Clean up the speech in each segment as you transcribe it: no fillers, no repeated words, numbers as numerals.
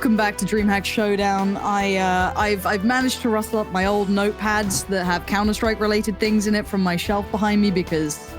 Welcome back to DreamHack Showdown. I've managed to rustle up my old notepads that have Counter-Strike related things in it from my shelf behind me because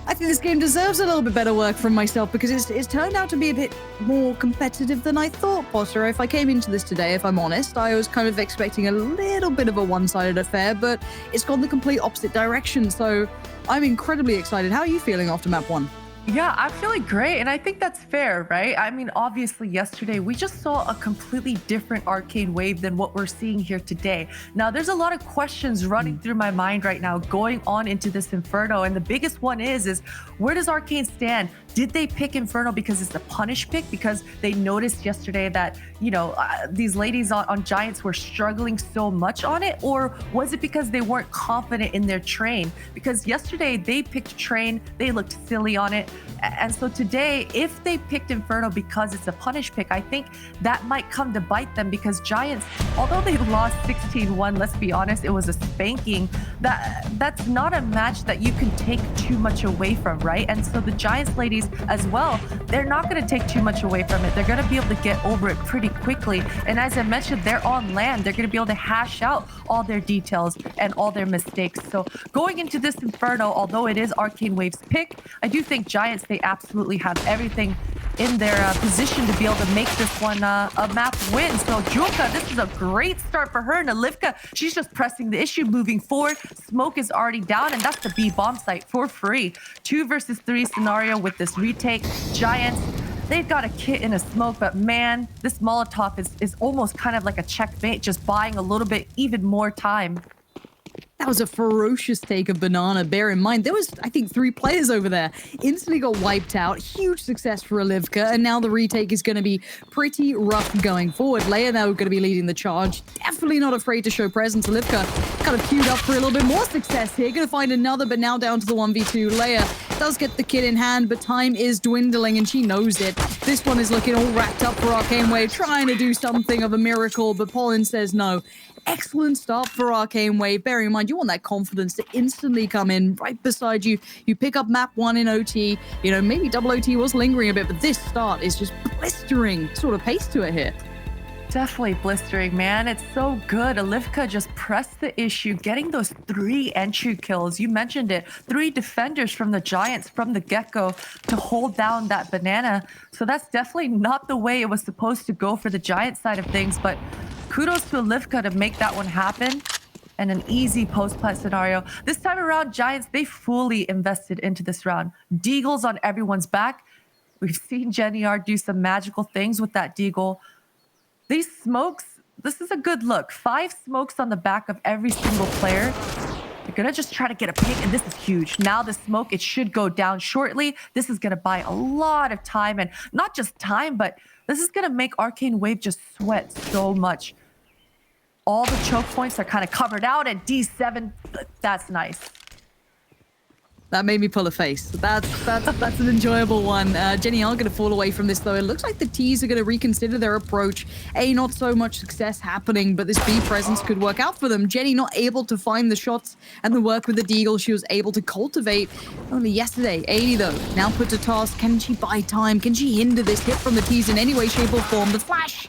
I think this game deserves a little bit better work from myself because it's turned out to be a bit more competitive than I thought, Potter. If I came into this today, if I'm honest, I was kind of expecting a little bit of a one-sided affair, but it's gone the complete opposite direction, so I'm incredibly excited. How are you feeling after map 1? Yeah, I'm feeling great, and I think that's fair, right? I mean, obviously, yesterday we just saw a completely different Arcane wave than what we're seeing here today. Now, there's a lot of questions running through my mind right now going on into this Inferno, and the biggest one is where does Arcane stand? Did they pick Inferno because it's a punish pick? Because they noticed yesterday that, you know, these ladies on Giants were struggling so much on it? Or was it because they weren't confident in their train? Because yesterday they picked train, they looked silly on it. And so today, if they picked Inferno because it's a punish pick, I think that might come to bite them because Giants, although they lost 16-1, let's be honest, it was a spanking. That's not a match that you can take too much away from, right? And so the Giants ladies as well, they're not going to take too much away from it. They're going to be able to get over it pretty quickly. And as I mentioned, they're on land. They're going to be able to hash out all their details and all their mistakes. So going into this Inferno, although it is Arcane Wave's pick, I do think Giants, they absolutely have everything in their position to be able to make this one a map win. So Julka, this is a great start for her. And Olivka, she's just pressing the issue, moving forward. Smoke is already down, and that's the B bomb site for free. 2 versus 3 scenario with this retake. Giants, they've got a kit in a smoke, but man, this Molotov is almost kind of like a checkmate, just buying a little bit even more time. That was a ferocious take of Banana. Bear in mind, there was, I think, 3 players over there. Instantly got wiped out. Huge success for Olivka, and now the retake is going to be pretty rough going forward. Leia now going to be leading the charge. Definitely not afraid to show presence. Olivka kind of queued up for a little bit more success here. Going to find another, but now down to the 1v2. Leia does get the kit in hand, but time is dwindling, and she knows it. This one is looking all wrapped up for Arcane Wave, trying to do something of a miracle, but Pollen says no. Excellent start for Arcane Wave. Bearing in mind, you want that confidence to instantly come in right beside you. You pick up map 1 in OT. You know, maybe double OT was lingering a bit, but this start is just blistering sort of pace to it here. Definitely blistering, man. It's so good. Olivka just pressed the issue, getting those 3 entry kills. You mentioned it. 3 defenders from the Giants from the get-go to hold down that Banana. So that's definitely not the way it was supposed to go for the Giant side of things, but kudos to Olivka to make that one happen. And an easy post-plant scenario. This time around, Giants, they fully invested into this round. Deagle's on everyone's back. We've seen Jenny R do some magical things with that Deagle. These smokes, this is a good look. 5 smokes on the back of every single player. They're going to just try to get a pick, and this is huge. Now the smoke, it should go down shortly. This is going to buy a lot of time, and not just time, but this is going to make Arcane Wave just sweat so much. All the choke points are kind of covered out, and D7, that's nice. That made me pull a face. That's an enjoyable one. Jenny are going to fall away from this, though. It looks like the T's are going to reconsider their approach. A, not so much success happening, but this B presence could work out for them. Jenny not able to find the shots and the work with the Deagle she was able to cultivate only yesterday. 80, though, now put to task. Can she buy time? Can she hinder this hit from the T's in any way, shape, or form? The flash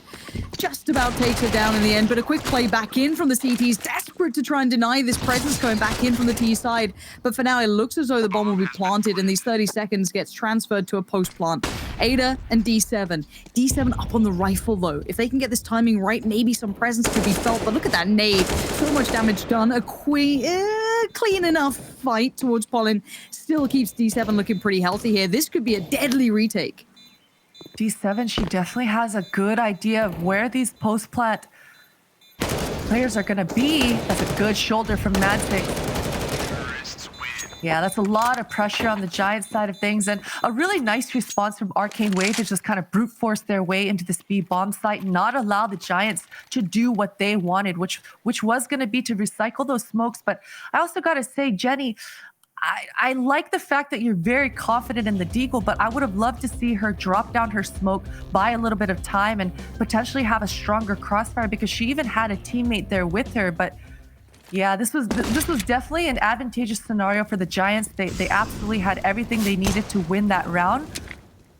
just about takes her down in the end, but a quick play back in from the CTs, desperate to try and deny this presence going back in from the T side. But for now, it looks as though the bomb will be planted, and these 30 seconds gets transferred to a post plant. Ada and D7. D7 up on the rifle, though. If they can get this timing right, maybe some presence could be felt. But look at that nade. So much damage done. A clean enough fight towards Pollen. Still keeps D7 looking pretty healthy here. This could be a deadly retake. D7, she definitely has a good idea of where these post-plant players are going to be. That's a good shoulder from Madzik. Yeah, that's a lot of pressure on the Giants side of things, and a really nice response from Arcane Wave to just kind of brute force their way into the speed bomb site, not allow the Giants to do what they wanted, which was going to be to recycle those smokes. But I also got to say, Jenny, I like the fact that you're very confident in the Deagle, but I would have loved to see her drop down her smoke, buy a little bit of time, and potentially have a stronger crossfire, because she even had a teammate there with her. But yeah, this was definitely an advantageous scenario for the Giants. They absolutely had everything they needed to win that round.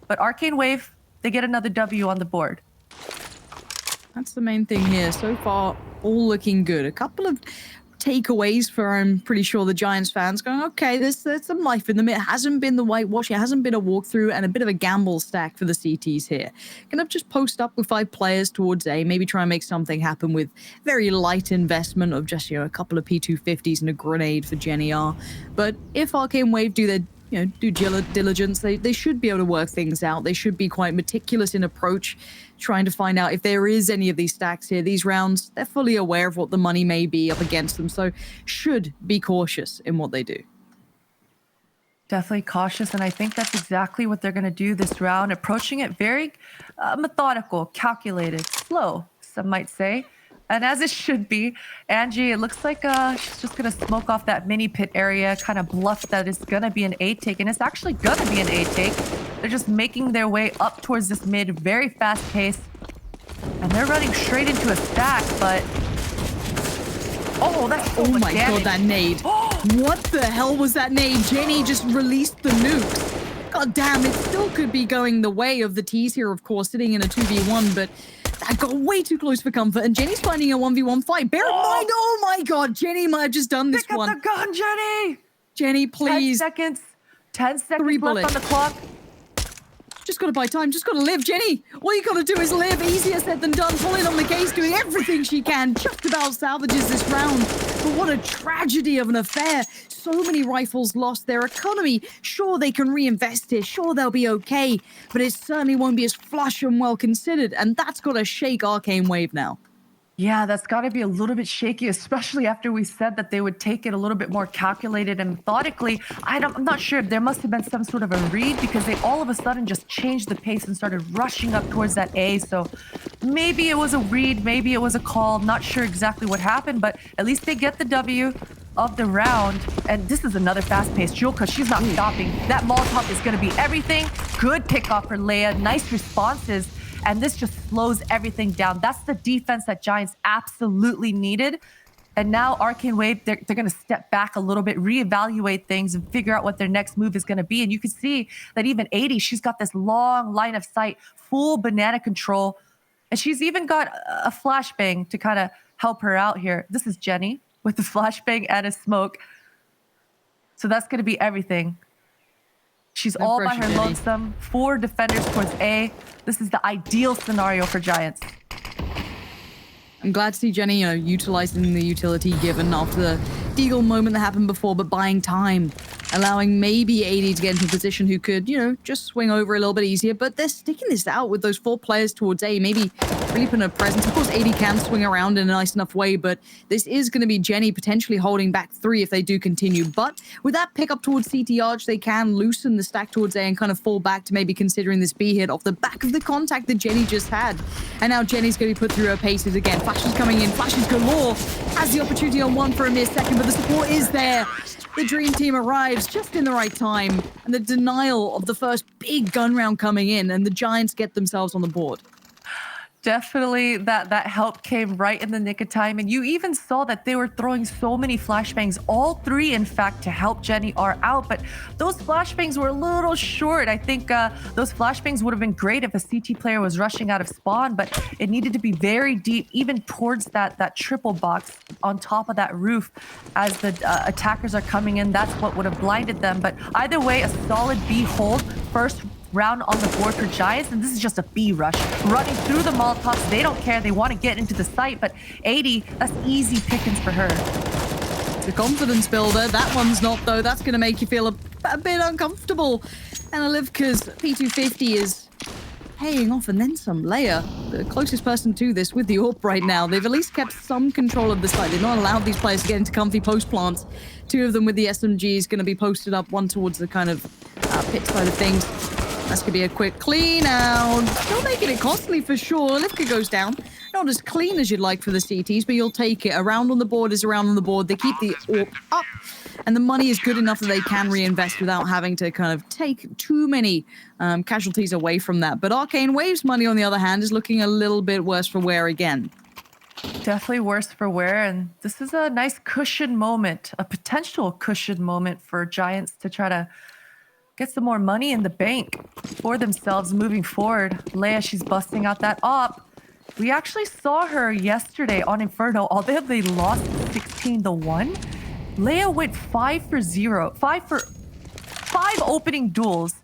But Arcane Wave, they get another W on the board. That's the main thing here. So far, all looking good. A couple of takeaways for, I'm pretty sure, the Giants fans going, okay, there's some life in them. It hasn't been the whitewash. It hasn't been a walkthrough, and a bit of a gamble stack for the CTs here. Gonna just post up with 5 players towards A, maybe try and make something happen with very light investment of just, a couple of P250s and a grenade for Jenny R. But if Arcane Wave do their due diligence, they should be able to work things out. They should be quite meticulous in approach, trying to find out if there is any of these stacks here. These rounds, they're fully aware of what the money may be up against them, so should be cautious in what they do. Definitely cautious, and I think that's exactly what they're going to do this round, approaching it very methodical, calculated, slow, some might say. And as it should be, Angie, it looks like she's just going to smoke off that mini pit area, kind of bluff that it's going to be an A take, and it's actually going to be an A take. They're just making their way up towards this mid, very fast pace, and they're running straight into a stack, but... Oh, that's so much my damage. God, that nade. What the hell was that nade? Jenny just released the nukes. God damn, it still could be going the way of the T's here, of course, sitting in a 2v1, but that got way too close for comfort, and Jenny's finding a 1v1 fight. Bear in mind, oh my God, Jenny might have just done this Pick one. up the gun, Jenny! Jenny, please. 10 seconds 3 left bullets. on the clock. Just gotta buy time, just gotta live, Jenny. All you gotta do is live. Easier said than done. Pulling on the case, doing everything she can. Just about salvages this round. But what a tragedy of an affair. So many rifles lost. Their economy, sure, they can reinvest it. Sure, they'll be okay. But it certainly won't be as flush and well considered. And that's gotta shake Arcane Wave now. Yeah, that's got to be a little bit shaky, especially after we said that they would take it a little bit more calculated and methodically. I'm not sure. There must have been some sort of a read because they all of a sudden just changed the pace and started rushing up towards that A. So maybe it was a read, maybe it was a call. I'm not sure exactly what happened, but at least they get the W of the round. And this is another fast-paced duel because she's not stopping. That Molotov is going to be everything. Good pickoff for Leia. Nice responses. And this just slows everything down. That's the defense that Giants absolutely needed. And now Arcane Wave, they're going to step back a little bit, reevaluate things, and figure out what their next move is going to be. And you can see that even 80, she's got this long line of sight, full banana control. And she's even got a flashbang to kind of help her out here. This is Jenny with the flashbang and a smoke. So that's going to be everything. She's No all pressure, by her Jenny. lonesome. 4 defenders towards A. This is the ideal scenario for Giants. I'm glad to see Jenny, utilizing the utility given after the Deagle moment that happened before, but buying time, allowing maybe 80 to get into a position who could, just swing over a little bit easier. But they're sticking this out with those 4 players towards A, maybe really putting a presence. Of course, 80 can swing around in a nice enough way, but this is going to be Jenny potentially holding back 3 if they do continue. But with that pickup towards CT Arch, they can loosen the stack towards A and kind of fall back to maybe considering this B hit off the back of the contact that Jenny just had. And now Jenny's going to be put through her paces again. Flashes coming in, flashes galore. Has the opportunity on 1 for a mere second, but the support is there. The Dream Team arrives just in the right time, and the denial of the first big gun round coming in, and the Giants get themselves on the board. Definitely that help came right in the nick of time. And you even saw that they were throwing so many flashbangs, all 3, in fact, to help Jenny R out. But those flashbangs were a little short. I think those flashbangs would have been great if a CT player was rushing out of spawn, but it needed to be very deep, even towards that triple box on top of that roof as the attackers are coming in. That's what would have blinded them. But either way, a solid B hold. First round on the board for Giants, and this is just a B rush. Running through the Molotovs, they don't care. They want to get into the site, but 80, that's easy pickings for her. The confidence builder, that one's not, though. That's going to make you feel a bit uncomfortable. And Olivka's P250 is paying off, and then some. Leia, the closest person to this with the AWP right now. They've at least kept some control of the site. They've not allowed these players to get into comfy post plants. 2 of them with the SMGs going to be posted up, 1 towards the kind of pit side of things. That's going to be a quick clean out. Still making it costly for sure. Olivka goes down. Not as clean as you'd like for the CTs, but you'll take it. A round on the board is a round on the board. They keep the AWP up, and the money is good enough that they can reinvest without having to kind of take too many casualties away from that. But Arcane Wave's money, on the other hand, is looking a little bit worse for wear again. Definitely worse for wear, and this is a nice cushion moment, a potential cushion moment for Giants to try to get some more money in the bank for themselves moving forward. Leia, she's busting out that op. We actually saw her yesterday on Inferno, although they lost 16-1. Leia went 5 for 0, 5 opening duels.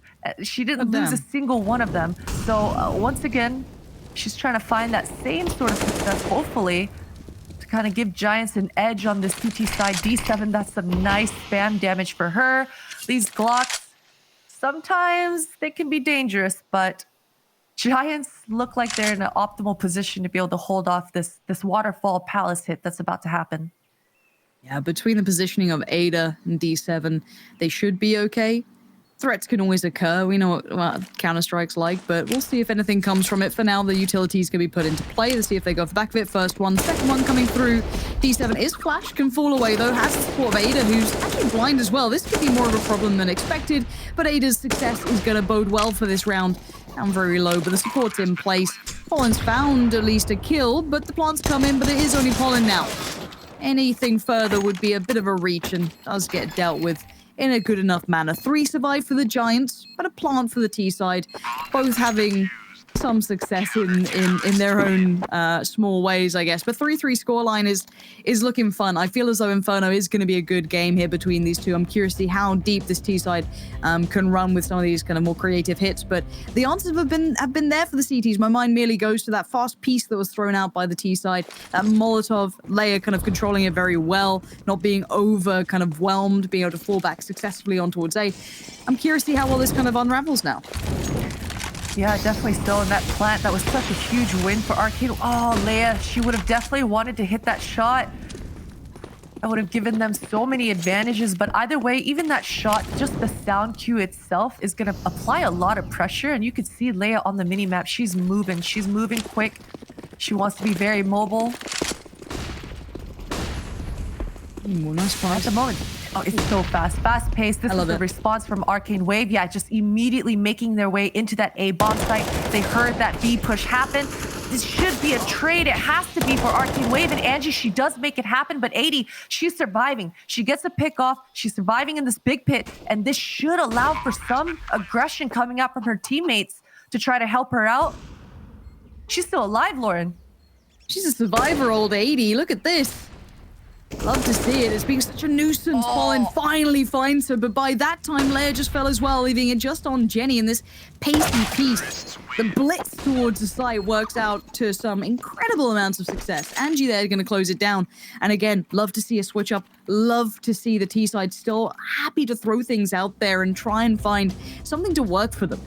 She didn't lose a single one of them. So once again, she's trying to find that same sort of success, hopefully, to kind of give Giants an edge on this CT side. D7, that's some nice spam damage for her. These Glocks, sometimes they can be dangerous, but Giants look like they're in an optimal position to be able to hold off this waterfall palace hit that's about to happen. Yeah, between the positioning of Ada and D7, they should be okay. Threats can always occur. We know what Counter-Strike's like, but we'll see if anything comes from it. For now, the utilities can be put into play. Let's see if they go for the back of it. First one, second one coming through. D7 is flash, can fall away though. Has the support of Ada, who's actually blind as well. This could be more of a problem than expected, but Ada's success is going to bode well for this round. Down very low, but the support's in place. Pollen's found at least a kill, but the plants come in, but it is only Pollen now. Anything further would be a bit of a reach and does get dealt with in a good enough manner. 3 survive for the Giants, but a plant for the T side, both having some success in their own small ways, I guess. But 3-3 scoreline is looking fun. I feel as though Inferno is going to be a good game here between these two. I'm curious to see how deep this T side can run with some of these kind of more creative hits. But the answers have been there for the CTs. My mind merely goes to that fast piece that was thrown out by the T side. That Molotov layer kind of controlling it very well, not being over kind of whelmed, being able to fall back successfully on towards A. I'm curious to see how well this kind of unravels now. Yeah, definitely still in that plant. That was such a huge win for Arcane. Oh, Leia, she would have definitely wanted to hit that shot. That would have given them so many advantages. But either way, even that shot, just the sound cue itself is going to apply a lot of pressure. And you could see Leia on the mini-map. She's moving. She's moving quick. She wants to be very mobile. Nice At the moment. Oh, it's so fast. Fast-paced. This is the response from Arcane Wave. Yeah, just immediately making their way into that A bomb site. They heard that B push happen. This should be a trade. It has to be for Arcane Wave. And Angie, she does make it happen. But 80, she's surviving. She gets a pick off. She's surviving in this big pit. And this should allow for some aggression coming out from her teammates to try to help her out. She's still alive, Lauren. She's a survivor, old 80. Look at this. Love to see it. It's being such a nuisance. Pollen finally finds her, but by that time, Leia just fell as well, leaving it just on Jenny. And this pacey piece, the blitz towards the site works out to some incredible amounts of success. Angie there going to close it down. And again, love to see a switch up. Love to see the T side still happy to throw things out there and try and find something to work for them.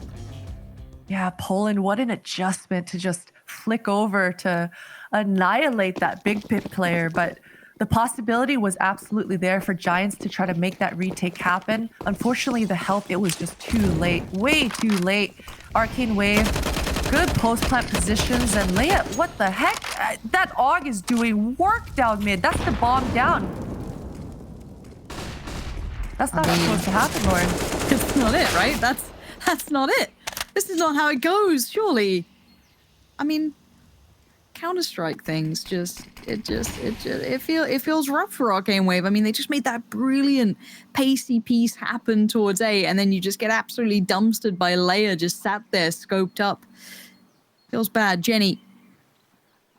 Yeah, Poland, what an adjustment to just flick over to annihilate that big pit player. But the possibility was absolutely there for Giants to try to make that retake happen. Unfortunately, the help, it was just too late. Way too late. Arcane Wave, good post-plant positions. And Leia, what the heck? That AUG is doing work down mid. That's the bomb down. That's not supposed to happen, Lauren. It's not it, right? That's not it. This is not how it goes, surely. I mean, Counter-Strike things it feels rough for Arcane Wave. I mean, they just made that brilliant pacey piece happen towards A, and then you just get absolutely dumpstered by Leia, just sat there scoped up. Feels bad. Jenny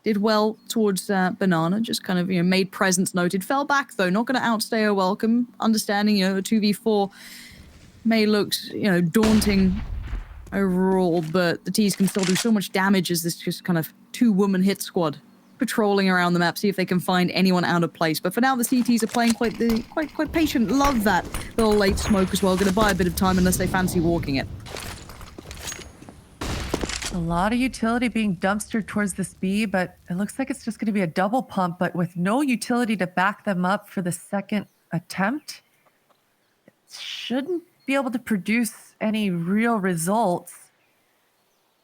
did well towards Banana, just kind of made presence noted. Fell back though, not going to outstay her welcome. Understanding a 2v4 may look daunting overall, but the T's can still do so much damage as this just kind of 2-woman hit squad patrolling around the map, see if they can find anyone out of place. But for now, the CTs are playing quite patient. Love that little late smoke as well. Going to buy a bit of time unless they fancy walking it. A lot of utility being dumpstered towards this B, but it looks like it's just going to be a double pump, but with no utility to back them up for the second attempt. It shouldn't be able to produce any real results.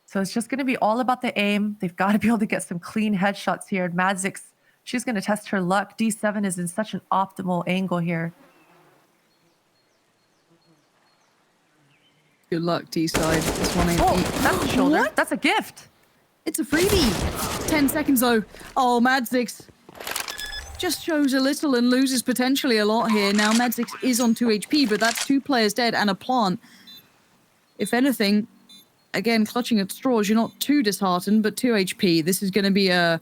So it's just going to be all about the aim. They've got to be able to get some clean headshots here. And Madzix, she's going to test her luck. D7 is in such an optimal angle here. Good luck, T-side. This one ain't... Oh, that's a shoulder. What? That's a gift. It's a freebie. 10 seconds, though. Oh, Madzix just shows a little and loses potentially a lot here. Now, Madzix is on 2 HP, but that's 2 players dead and a plant. If anything, again, clutching at straws. You're not too disheartened, but 2 HP. This is going to be a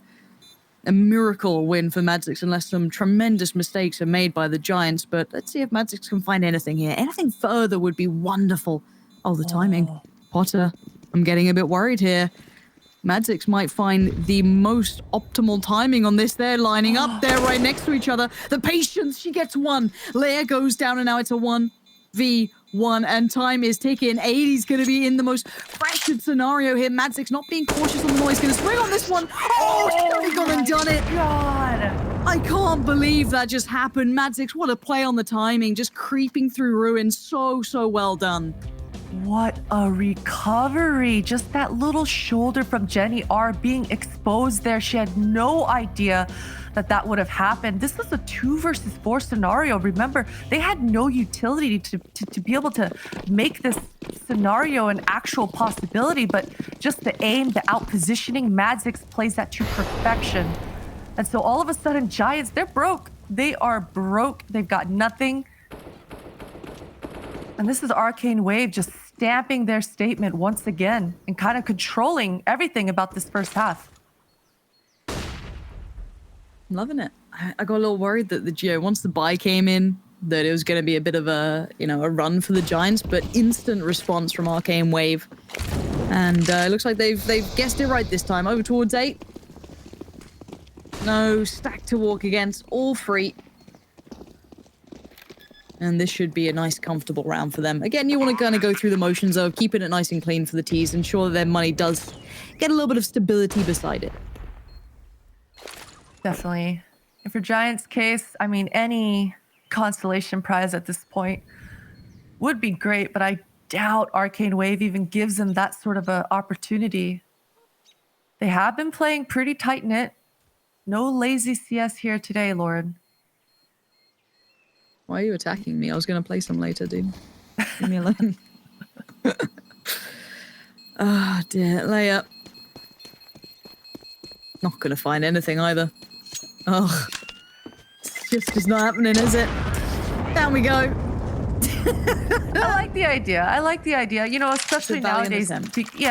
miracle win for Madzix unless some tremendous mistakes are made by the Giants. But let's see if Madzix can find anything here. Anything further would be wonderful. Oh, the timing. Potter, I'm getting a bit worried here. Madzix might find the most optimal timing on this. They're lining up there right next to each other. The patience, she gets one. Leia goes down, and now it's a 1v1, and time is ticking. 80's going to be in the most pressured scenario here. Madzix not being cautious on the noise. Going to spring on this one. Oh, she's already gone and done it. God. I can't believe that just happened. Madzix, what a play on the timing. Just creeping through ruins. So well done. What a recovery. Just that little shoulder from Jenny R being exposed there. She had no idea that would have happened. This was a 2 versus 4 scenario. Remember, they had no utility to be able to make this scenario an actual possibility, but just the aim, the out-positioning, Madzix plays that to perfection. And so all of a sudden, Giants, they're broke. They are broke. They've got nothing. And this is Arcane Wave just stamping their statement once again and kind of controlling everything about this first half. I'm loving it. I got a little worried that once the buy came in, that it was going to be a bit of a run for the Giants, but instant response from Arcane Wave. And it looks like they've guessed it right this time. Over towards 8. No stack to walk against, all free. And this should be a nice, comfortable round for them. Again, you want to kind of go through the motions of keeping it nice and clean for the T's, ensure that their money does get a little bit of stability beside it. Definitely. And for Giants' case, I mean, any consolation prize at this point would be great, but I doubt Arcane Wave even gives them that sort of an opportunity. They have been playing pretty tight-knit. No lazy CS here today, Lord. Why are you attacking me? I was going to play some later, dude. Leave me alone. Oh, dear. Layup. Not going to find anything either. Oh, it's just not happening, is it? Down we go. I like the idea. You know, especially nowadays.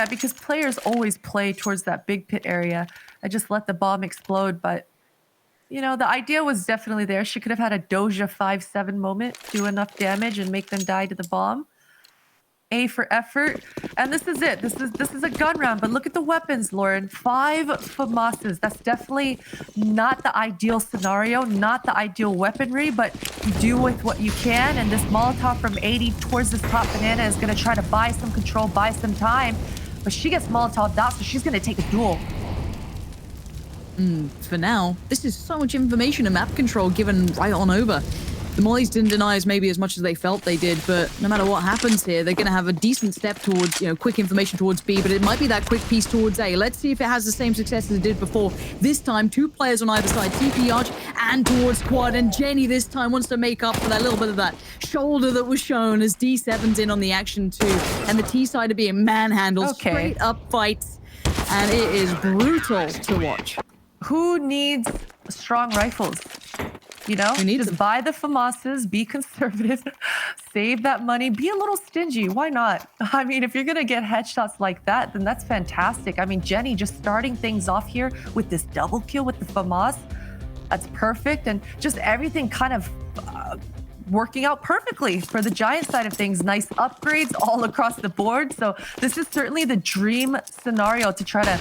Because players always play towards that big pit area. I just let the bomb explode, but you know, the idea was definitely there. She could have had a Doja 5-7 moment, do enough damage and make them die to the bomb. A for effort. And this is it. This is a gun round, but look at the weapons, Lauren. 5 FAMASs. That's definitely not the ideal scenario, not the ideal weaponry, but you do with what you can. And this Molotov from 80 towards this top banana is going to try to buy some control, buy some time. But she gets Molotov'd out, so she's going to take a duel. For now, this is so much information and map control given right on over. The Mollies didn't deny us maybe as much as they felt they did, but no matter what happens here, they're going to have a decent step towards, quick information towards B, but it might be that quick piece towards A. Let's see if it has the same success as it did before. This time, 2 players on either side, TP Arch and towards Quad, and Jenny this time wants to make up for that little bit of that shoulder that was shown as D7's in on the action too, and the T side are being manhandled, straight up fights, and it is brutal to watch. Who needs strong rifles? Just buy the FAMASs, be conservative, save that money, be a little stingy. Why not? I mean, if you're going to get headshots like that, then that's fantastic. I mean, Jenny just starting things off here with this double kill with the FAMAS, that's perfect. And just everything kind of working out perfectly for the Giant side of things. Nice upgrades all across the board. So this is certainly the dream scenario to try to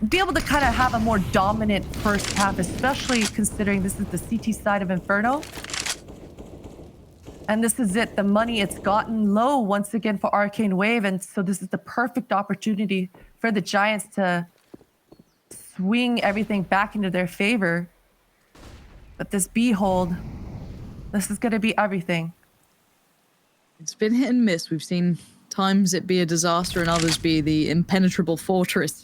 be able to kind of have a more dominant first half, especially considering this is the CT side of Inferno. And this is it. The money, it's gotten low once again for Arcane Wave. And so this is the perfect opportunity for the Giants to swing everything back into their favor. But this B hold, this is going to be everything. It's been hit and miss. We've seen times it be a disaster and others be the impenetrable fortress.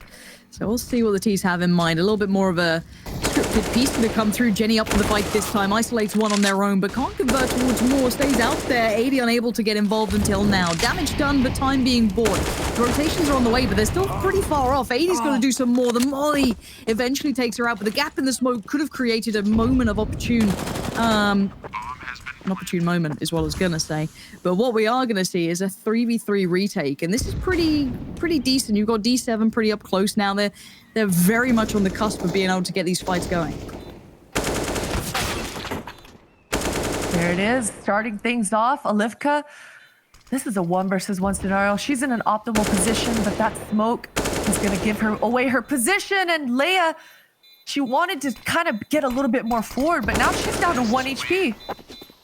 So we'll see what the T's have in mind. A little bit more of a scripted piece to come through. Jenny up for the fight this time. Isolates one on their own, but can't convert towards more. Stays out there. 80 unable to get involved until now. Damage done, but time being bought. The rotations are on the way, but they're still pretty far off. 80's got to do some more. The Molly eventually takes her out, but the gap in the smoke could have created a moment of opportune an opportune moment is what I was gonna say. But what we are gonna see is a 3v3 retake, and this is pretty decent. You've got D7 pretty up close now. They're very much on the cusp of being able to get these fights going. There it is, starting things off. Olivka, this is a 1 versus 1 scenario. She's in an optimal position, but that smoke is going to give her away her position. And Leia, she wanted to kind of get a little bit more forward, but now she's down to 1 HP.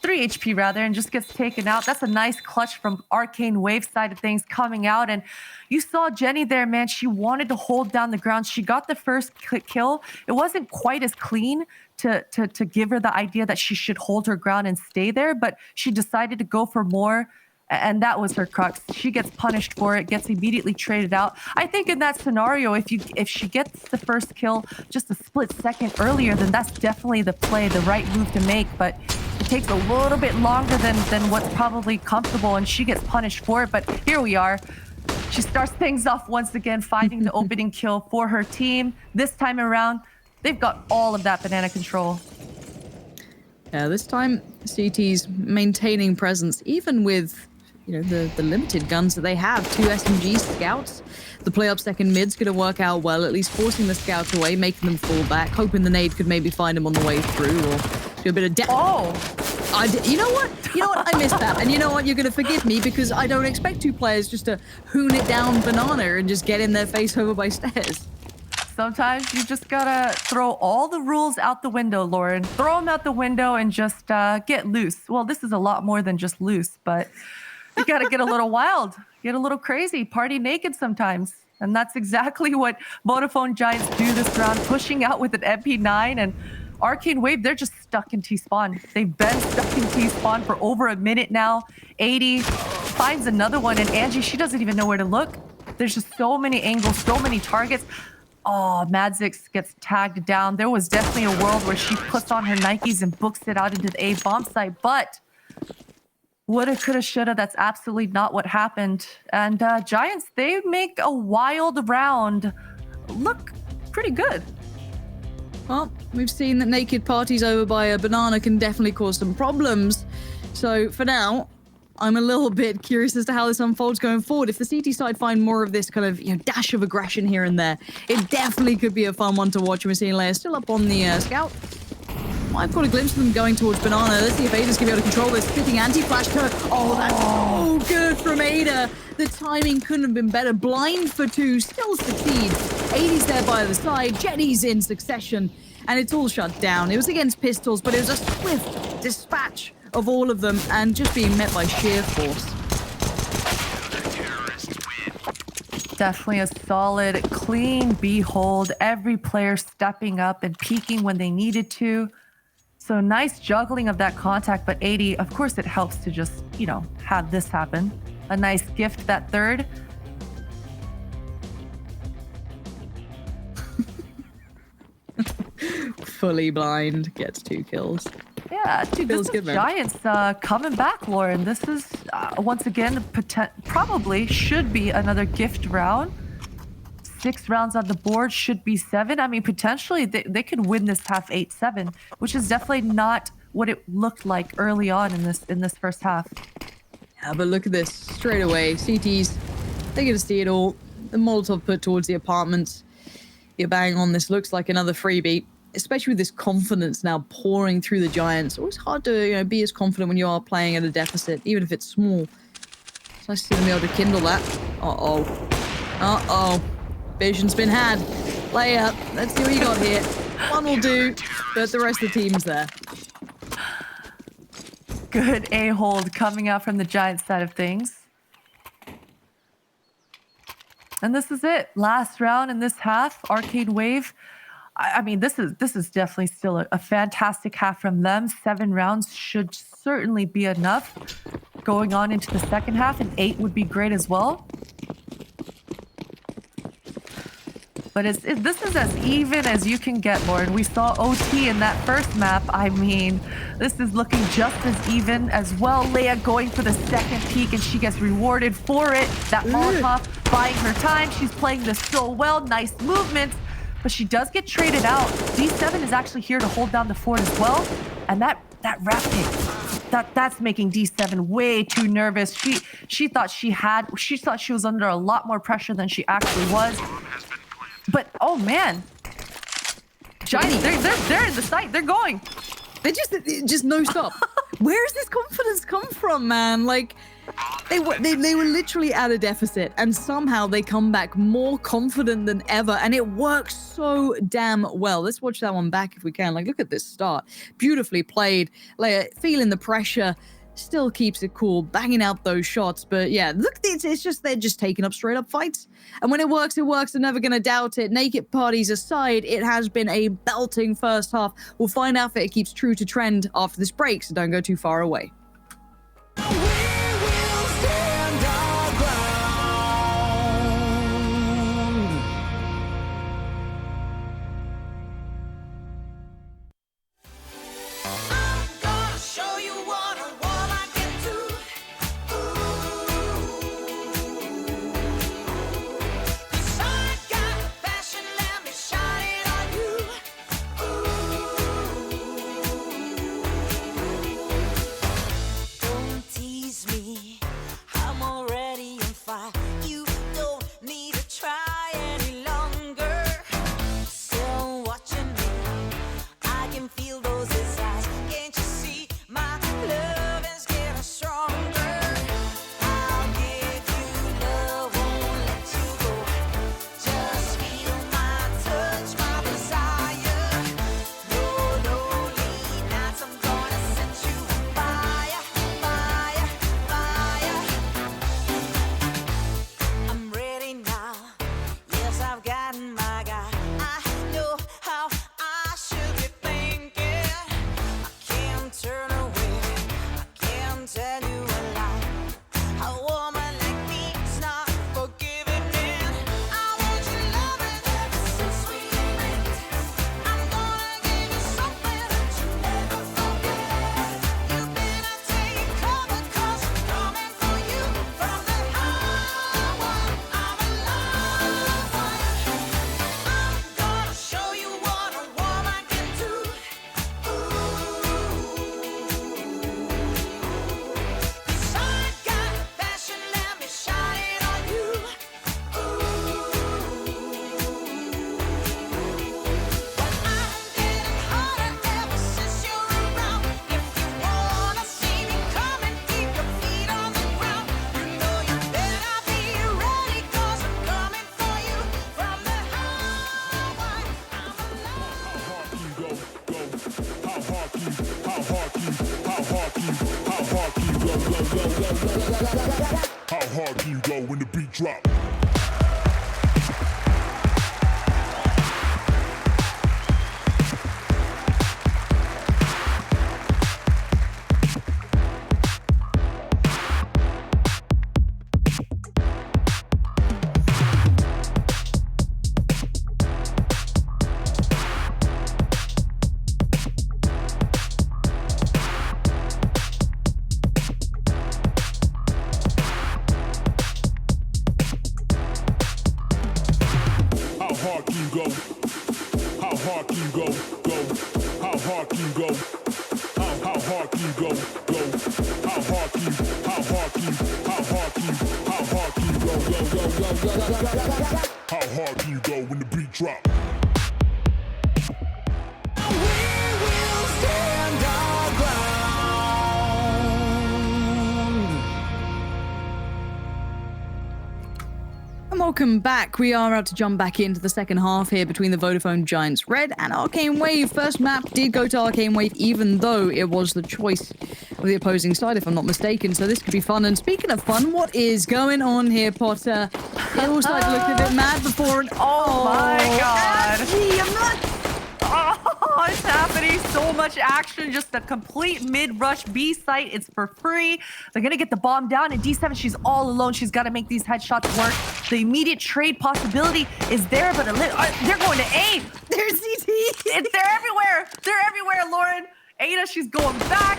3 HP rather, and just gets taken out. That's a nice clutch from Arcane Wave side of things coming out. And you saw Jenny there, man. She wanted to hold down the ground. She got the first kill. It wasn't quite as clean to give her the idea that she should hold her ground and stay there, but she decided to go for more. And that was her crux. She gets punished for it, gets immediately traded out. I think in that scenario, if she gets the first kill just a split second earlier, then that's definitely the play, the right move to make. But it takes a little bit longer than what's probably comfortable, and she gets punished for it. But here we are. She starts things off once again, finding the opening kill for her team. This time around, they've got all of that banana control. Yeah, this time CT's maintaining presence, even with the limited guns that they have. 2 SMG scouts. The play up second mid's going to work out well, at least forcing the scouts away, making them fall back, hoping the nade could maybe find them on the way through or do a bit of You know what? I missed that. And you know what? You're going to forgive me because I don't expect 2 players just to hoon it down banana and just get in their face over by stairs. Sometimes you just gotta throw all the rules out the window, Lauren. Throw them out the window and just get loose. Well, this is a lot more than just loose, but you gotta get a little wild, get a little crazy, party naked sometimes. And that's exactly what Vodafone Giants do this round, pushing out with an MP9. And Arcane Wave, they're just stuck in T-spawn. They've been stuck in T-spawn for over a minute now. 80 finds another one, and Angie, she doesn't even know where to look. There's just so many angles, so many targets. Oh, Madzix gets tagged down. There was definitely a world where she puts on her Nikes and books it out into the A bomb site, but woulda, coulda, shoulda, that's absolutely not what happened. And Giants, they make a wild round look pretty good. Well, we've seen that naked parties over by a banana can definitely cause some problems. So for now, I'm a little bit curious as to how this unfolds going forward. If the CT side find more of this kind of dash of aggression here and there, it definitely could be a fun one to watch. We're seeing Leia still up on the scout. I've got a glimpse of them going towards banana. Let's see if Ada's gonna be able to control this. Fitting anti-flash to her. Oh, that's so good from Ada. The timing couldn't have been better. Blind for 2, still succeeds. 80's there by the side. Jenny's in succession, and it's all shut down. It was against pistols, but it was a swift dispatch of all of them, and just being met by sheer force. Definitely a solid, clean behold. Every player stepping up and peeking when they needed to. So nice juggling of that contact, but 80, of course it helps to just, have this happen. A nice gift, that third. Fully blind, gets 2 kills. Yeah, dude, this is Giants coming back, Lauren. This is, once again, probably should be another gift round. 6 rounds on the board, should be 7. I mean, potentially, they could win this half 8-7, which is definitely not what it looked like early on in this first half. Yeah, but look at this. Straight away, CTs, they're going to see it all. The Molotov put towards the apartments. You're bang on. This looks like another freebie, especially with this confidence now pouring through the Giants. It's always hard to be as confident when you are playing at a deficit, even if it's small. It's nice to see them be able to kindle that. Uh-oh. Uh-oh. Vision's been had. Leia, let's see what you got here. One will do, but the rest of the team's there. Good A-hold coming out from the Giants side of things. And this is it. Last round in this half, Arcane Wave. I mean, this is definitely still a fantastic half from them. 7 rounds should certainly be enough going on into the second half, and 8 would be great as well. But this is as even as you can get, Lauren. We saw OT in that first map. I mean, this is looking just as even as well. Leia going for the second peek, and she gets rewarded for it. That Molotov buying her time. She's playing this so well. Nice movements. But she does get traded out. D7 is actually here to hold down the fort as well. And that rap pick, that's making D7 way too nervous. She thought she was under a lot more pressure than she actually was. But oh man, Shiny, they're in the site. They're going. They just no stop. Where does this confidence come from, man? Like, they were literally at a deficit, and somehow they come back more confident than ever, and it works so damn well. Let's watch that one back if we can. Like, look at this start. Beautifully played. Like, feeling the pressure. Still keeps it cool, banging out those shots. But yeah, look, it's just they're just taking up straight up fights. And when it works, it works. They're never going to doubt it. Naked parties aside, it has been a belting first half. We'll find out if it keeps true to trend after this break, so don't go too far away. How hard can you go when the beat drop? Welcome back. We are about to jump back into the second half here between the Vodafone Giants Red and Arcane Wave. First map did go to Arcane Wave, even though it was the choice of the opposing side, if I'm not mistaken. So this could be fun. And speaking of fun, what is going on here, Potter? It all started to look a bit mad before. And oh my God! Actually, I'm not. Oh, it's happening. So much action. Just a complete mid-rush B site. It's for free. They're going to get the bomb down. And D7, she's all alone. She's got to make these headshots work. The immediate trade possibility is there, but they're going to A. There's CT. They're everywhere. They're everywhere, Lauren. Ada, she's going back.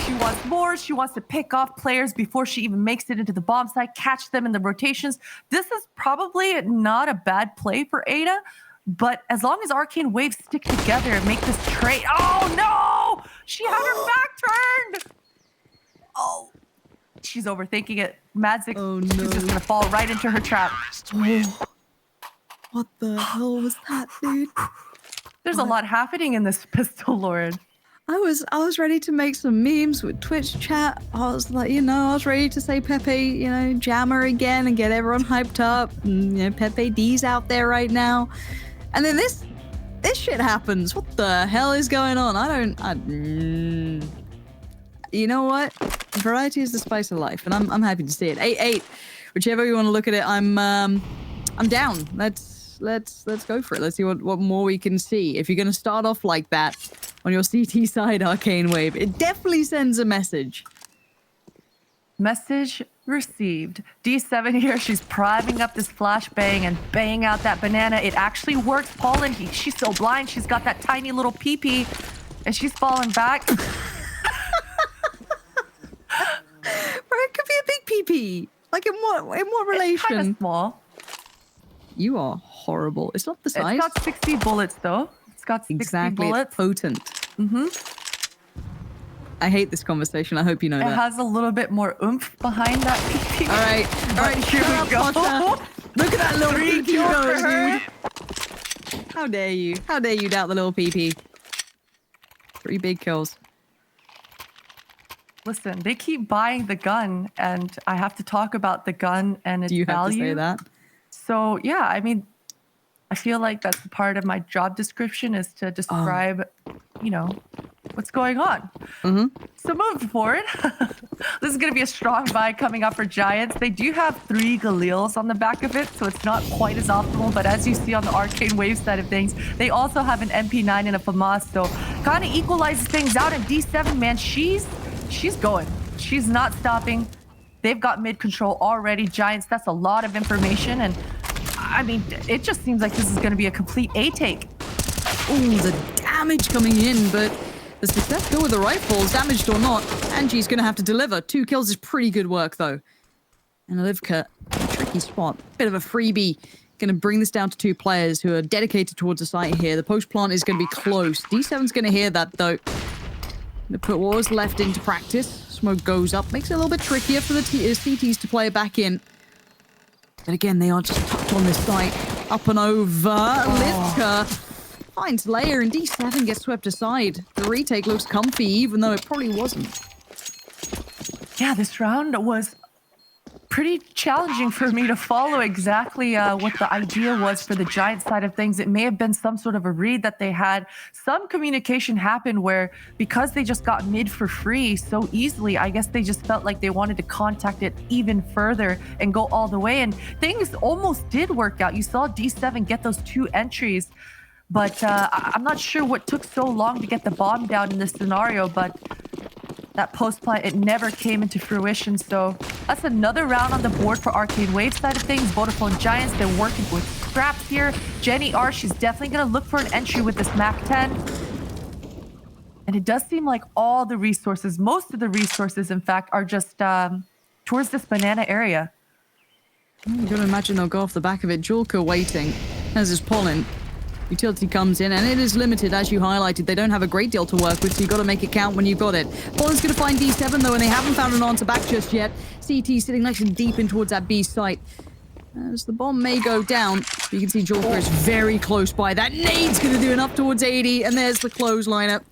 She wants more. She wants to pick off players before she even makes it into the bomb site, catch them in the rotations. This is probably not a bad play for Ada. But as long as Arcane Waves stick together and make this trade... Oh, no! She had her back turned! she's overthinking it. Madzik, Oh, she's no. just gonna fall right into her trap. What the hell was that, dude? There's a lot happening in this pistol, Lauren. I was ready to make some memes with Twitch chat. I was like, I was ready to say Pepe, jammer again and get everyone hyped up. And, Pepe D's out there right now. And then this shit happens. What the hell is going on? You know what? Variety is the spice of life, and I'm happy to see it. 8-8, whichever you want to look at it. I'm down. Let's go for it. Let's see what more we can see. If you're gonna start off like that on your CT side, Arcane Wave, it definitely sends a message. Message received. D7 here, she's priming up this flashbang and banging out that banana. It actually works. Paulin, she's so blind. She's got that tiny little pee-pee, and she's falling back. Or it could be a big pee-pee. Like in what relation? Kind of small. You are horrible. It's not the size. It's got 60 bullets, though. It's got 60 exactly. bullets. It's potent. Mm-hmm. I hate this conversation. I hope you know It that. has a little bit more oomph behind that pee-pee. All right, Here we go. Look at that little Three pee-pee kills goes, for her. dude. How dare you? How dare you doubt the little pee-pee? 3 big kills. Listen, they keep buying the gun, and I have to talk about the gun and its Do you have value. to say that? So yeah, I mean, I feel like that's part of my job description is to describe, what's going on. Mm-hmm. So moving forward, this is going to be a strong buy coming up for Giants. They do have 3 Galils on the back of it, so it's not quite as optimal. But as you see on the Arcane Wave side of things, they also have an MP9 and a FAMAS, so kind of equalizes things out. And D7, man, she's going. She's not stopping. They've got mid control already. Giants, that's a lot of information. And I mean, it just seems like this is going to be a complete A-take. Ooh, the damage coming in, but the success go with the rifles, damaged or not. Angie's going to have to deliver. 2 kills is pretty good work, though. And Olivka, tricky spot. Bit of a freebie. Going to bring this down to 2 players who are dedicated towards the site here. The post plant is going to be close. D7's going to hear that, though. Going to put what was left into practice. Smoke goes up. Makes it a little bit trickier for the CTs to play it back in. But again, they are just tucked on this site. Up and over. Olivka finds Layer, and D7 gets swept aside. The retake looks comfy, even though it probably wasn't. Yeah, this round was pretty challenging for me to follow exactly what the idea was for the Giant side of things. It may have been some sort of a read that they had. Some communication happened where, because they just got mid for free so easily, I guess they just felt like they wanted to contact it even further and go all the way. And things almost did work out. You saw D7 get those 2 entries. But I'm not sure what took so long to get the bomb down in this scenario, but that post plant, it never came into fruition. So that's another round on the board for Arcane Wave side of things. Vodafone Giants, they're working with scraps here. Jenny R, she's definitely going to look for an entry with this MAC-10. And it does seem like all the resources, most of the resources, in fact, are just towards this banana area. You gotta imagine they'll go off the back of it. Julka waiting. As is Pollen. Utility comes in, and it is limited, as you highlighted. They don't have a great deal to work with, so you've got to make it count when you've got it. Pollen's going to find D7, though, and they haven't found an answer back just yet. CT sitting nice and deep in towards that B site. As the bomb may go down, you can see Julka is very close by. That nade's going to do enough towards 80, and there's the close lineup.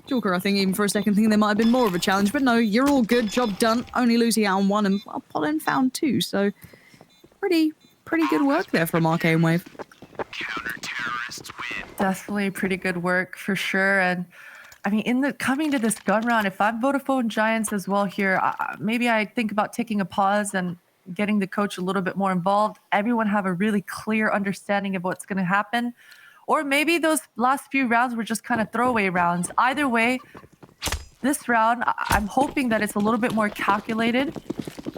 Julka, I think, even for a second, thinking there might have been more of a challenge, but no, you're all good. Job done. Only losing out on 1, and Pollen found 2, so pretty good work there from Arcane Wave. Counter-terrorists win. Definitely pretty good work for sure. And I mean, coming to this gun round, if I'm Vodafone Giants as well here, maybe I think about taking a pause and getting the coach a little bit more involved. Everyone have a really clear understanding of what's going to happen. Or maybe those last few rounds were just kind of throwaway rounds. Either way, this round, I'm hoping that it's a little bit more calculated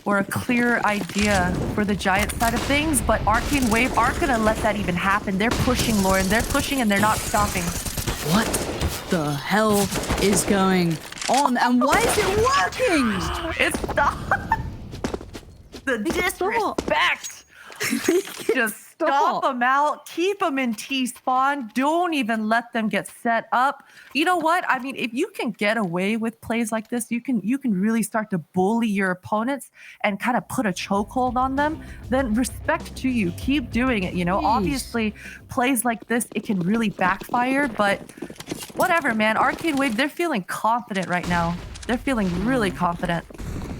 or a clear idea for the Giant side of things, but Arcane Wave aren't going to let that even happen. They're pushing, Lauren. They're pushing and they're not stopping. What the hell is going on? And why is it working? It's not. The disrespect just Stop them out. Keep them in T-spawn. Don't even let them get set up. You know what? I mean, if you can get away with plays like this, you can really start to bully your opponents and kind of put a chokehold on them. Then respect to you. Keep doing it. You know, obviously, plays like this, it can really backfire. But whatever, man. Arcane Wave, they're feeling confident right now. They're feeling really confident.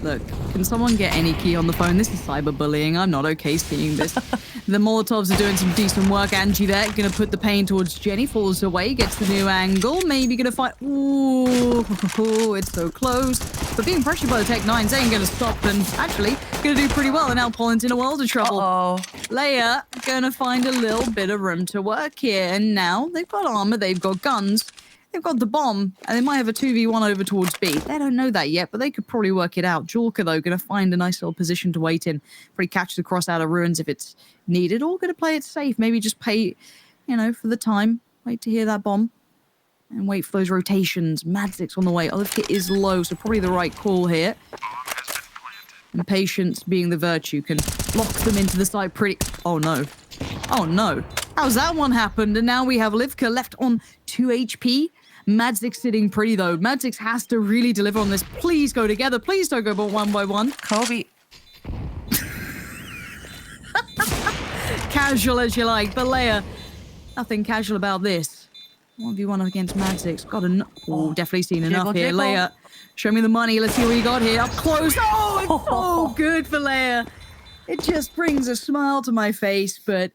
Look, can someone get any key on the phone? This is cyberbullying. I'm not okay seeing this. The Molotovs are doing some decent work. Angie there, gonna put the pain towards Jenny, falls away, gets the new angle, maybe gonna fight. Ooh, it's so close. But being pressured by the Tech 9s ain't gonna stop them. Actually, gonna do pretty well, and now Pollen's in a world of trouble. Leia gonna find a little bit of room to work here, and now they've got armor, they've got guns. They've got the bomb, and they might have a 2v1 over towards B. They don't know that yet, but they could probably work it out. Jorka, though, going to find a nice little position to wait in. Probably catch the cross out of ruins if it's needed, or going to play it safe. Maybe just pay, you know, for the time. Wait to hear that bomb, and wait for those rotations. Mad Six on the way. Olivka is low, so probably the right call here. And patience being the virtue can lock them into the side pretty... Oh, no. Oh, no. How's that one happened? And now we have Olivka left on 2 HP. Madzix sitting pretty, though. Madzix has to really deliver on this. Please go together. Please don't go but one by one. Kobe. Casual as you like. But Leia, nothing casual about this. 1v1 against Madzix. Got enough. Oh, definitely seen enough here. Leia, show me the money. Let's see what you got here. Up close. Oh, it's so good for Leia. It just brings a smile to my face. But,